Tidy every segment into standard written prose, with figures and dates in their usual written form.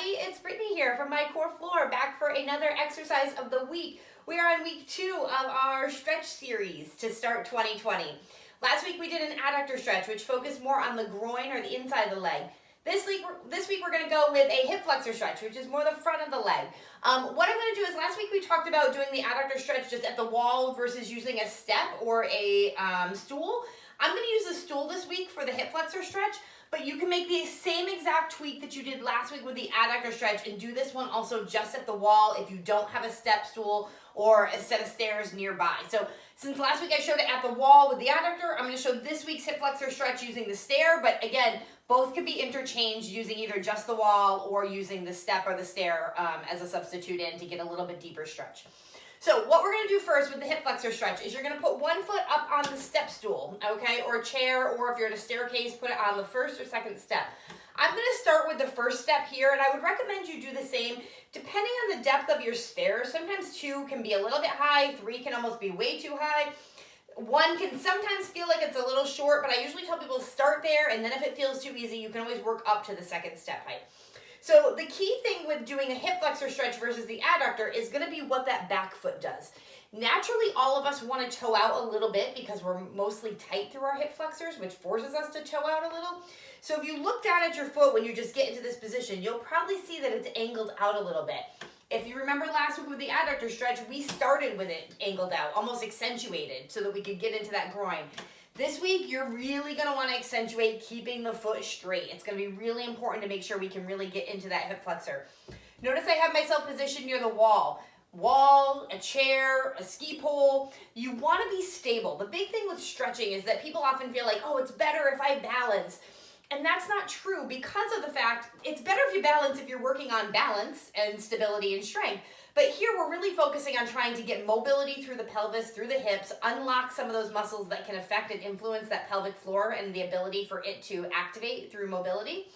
everybody. It's Brittany here from My Core Floor, back for another exercise of the week. We are on week 2 of our stretch series to start 2020. Last week we did an adductor stretch, which focused more on the groin or the inside of the leg. This week we're going to go with a hip flexor stretch, which is more the front of the leg. What I'm going to do is, last week we talked about doing the adductor stretch just at the wall versus using a step or a stool. I'm going to use the stool this week for the hip flexor stretch, but you can make the same exact tweak that you did last week with the adductor stretch and do this one also just at the wall if you don't have a step stool or a set of stairs nearby. So since last week I showed it at the wall with the adductor, I'm going to show this week's hip flexor stretch using the stair, but again, both can be interchanged using either just the wall or using the step or the stair as a substitute in to get a little bit deeper stretch. So what we're going to do first with the hip flexor stretch is you're going to put one foot up on the step stool, okay, or chair, or if you're at a staircase, put it on the first or second step. I'm going to start with the first step here, and I would recommend you do the same depending on the depth of your stairs. Sometimes 2 can be a little bit high, 3 can almost be way too high. 1 can sometimes feel like it's a little short, but I usually tell people start there, and then if it feels too easy, you can always work up to the second step height. So the key thing with doing a hip flexor stretch versus the adductor is going to be what that back foot does. Naturally, all of us want to toe out a little bit because we're mostly tight through our hip flexors, which forces us to toe out a little. So if you look down at your foot when you just get into this position, you'll probably see that it's angled out a little bit. If you remember last week with the adductor stretch, we started with it angled out, almost accentuated, so that we could get into that groin. This week, you're really going to want to accentuate keeping the foot straight. It's going to be really important to make sure we can really get into that hip flexor. Notice I have myself positioned near the wall. Wall, a chair, a ski pole. You want to be stable. The big thing with stretching is that people often feel like, oh, it's better if I balance. And that's not true because of the fact it's better if you balance if you're working on balance and stability and strength. But here we're really focusing on trying to get mobility through the pelvis, through the hips, unlock some of those muscles that can affect and influence that pelvic floor and the ability for it to activate through mobility.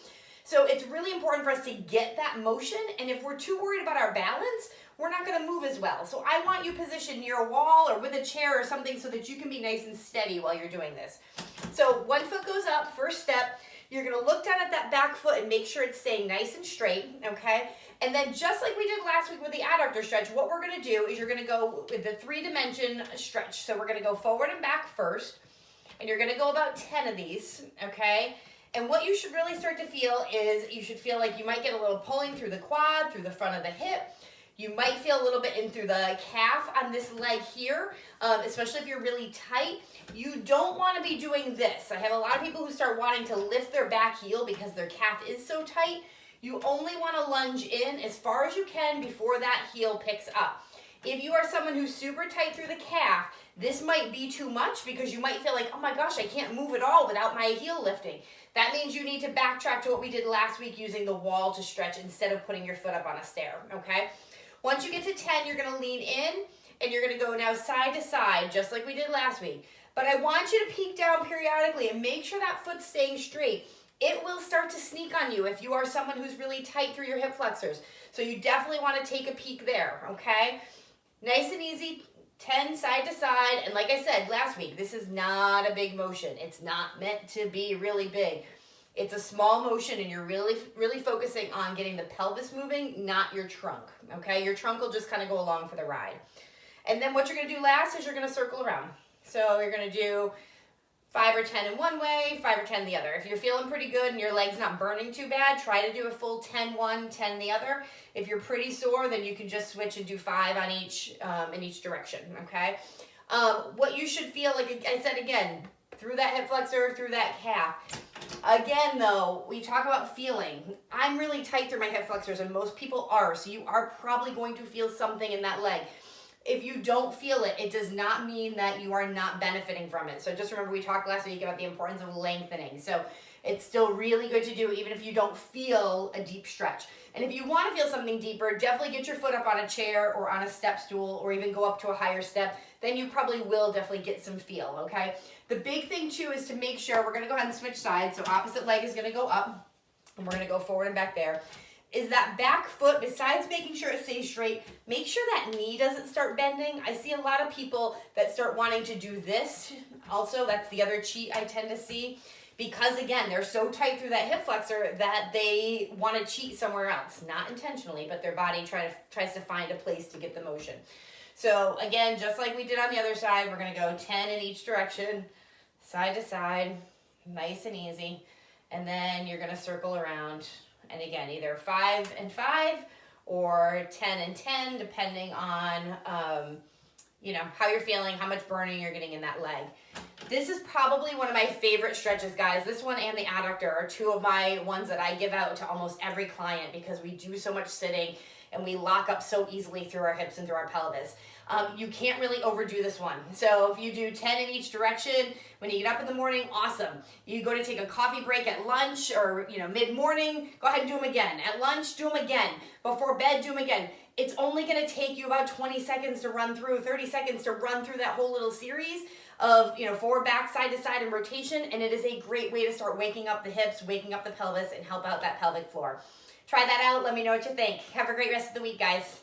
So it's really important for us to get that motion, and if we're too worried about our balance, we're not going to move as well. So I want you positioned near a wall or with a chair or something so that you can be nice and steady while you're doing this. So one foot goes up, first step. You're going to look down at that back foot and make sure it's staying nice and straight, okay? And then just like we did last week with the adductor stretch, what we're going to do is you're going to go with the 3-dimension stretch. So we're going to go forward and back first, and you're going to go about 10 of these, okay? And what you should really start to feel is you should feel like you might get a little pulling through the quad, through the front of the hip. You might feel a little bit in through the calf on this leg here, especially if you're really tight. You don't want to be doing this. I have a lot of people who start wanting to lift their back heel because their calf is so tight. You only want to lunge in as far as you can before that heel picks up. If you are someone who's super tight through the calf, this might be too much because you might feel like, oh my gosh, I can't move at all without my heel lifting. That means you need to backtrack to what we did last week using the wall to stretch instead of putting your foot up on a stair, okay? Once you get to 10, you're going to lean in, and you're going to go now side to side, just like we did last week. But I want you to peek down periodically and make sure that foot's staying straight. It will start to sneak on you if you are someone who's really tight through your hip flexors. So you definitely want to take a peek there, okay? Nice and easy, 10 side to side. And like I said last week, this is not a big motion. It's not meant to be really big. It's a small motion, and you're really focusing on getting the pelvis moving, not your trunk, okay? Your trunk will just kind of go along for the ride. And then what you're going to do last is you're going to circle around. So you're going to do 5 or 10 in one way, 5 or 10 the other. If you're feeling pretty good and your leg's not burning too bad, try to do a full 10 one, 10 the other. If you're pretty sore, then you can just switch and do 5 on each in each direction, okay? What you should feel, like I said again, through that hip flexor, through that calf. Again, though, we talk about feeling. I'm really tight through my hip flexors, and most people are, so you are probably going to feel something in that leg. If you don't feel it, it does not mean that you are not benefiting from it. So just remember, we talked last week about the importance of lengthening. So it's still really good to do even if you don't feel a deep stretch. And if you want to feel something deeper, definitely get your foot up on a chair or on a step stool or even go up to a higher step. Then you probably will definitely get some feel, okay? The big thing too is to make sure, we're going to go ahead and switch sides. So opposite leg is going to go up, and we're going to go forward and back there. Is that back foot, besides making sure it stays straight, make sure that knee doesn't start bending. I see a lot of people that start wanting to do this. Also, that's the other cheat I tend to see. because again, they're so tight through that hip flexor that they want to cheat somewhere else. Not intentionally, but their body tries to find a place to get the motion. So again, just like we did on the other side, we're going to go 10 in each direction, side to side, nice and easy. And then you're going to circle around. And again, either 5 and 5 or 10 and 10, depending on, how you're feeling, how much burning you're getting in that leg. This is probably one of my favorite stretches, guys. This one and the adductor are two of my ones that I give out to almost every client because we do so much sitting and we lock up so easily through our hips and through our pelvis. You can't really overdo this one. So if you do 10 in each direction, when you get up in the morning, awesome. You go to take a coffee break at lunch or mid-morning, go ahead and do them again. At lunch, do them again. Before bed, do them again. It's only gonna take you about 20 seconds to run through, 30 seconds to run through that whole little series of forward, back, side to side, and rotation, and it is a great way to start waking up the hips, waking up the pelvis, and help out that pelvic floor. Try that out. Let me know what you think. Have a great rest of the week, guys.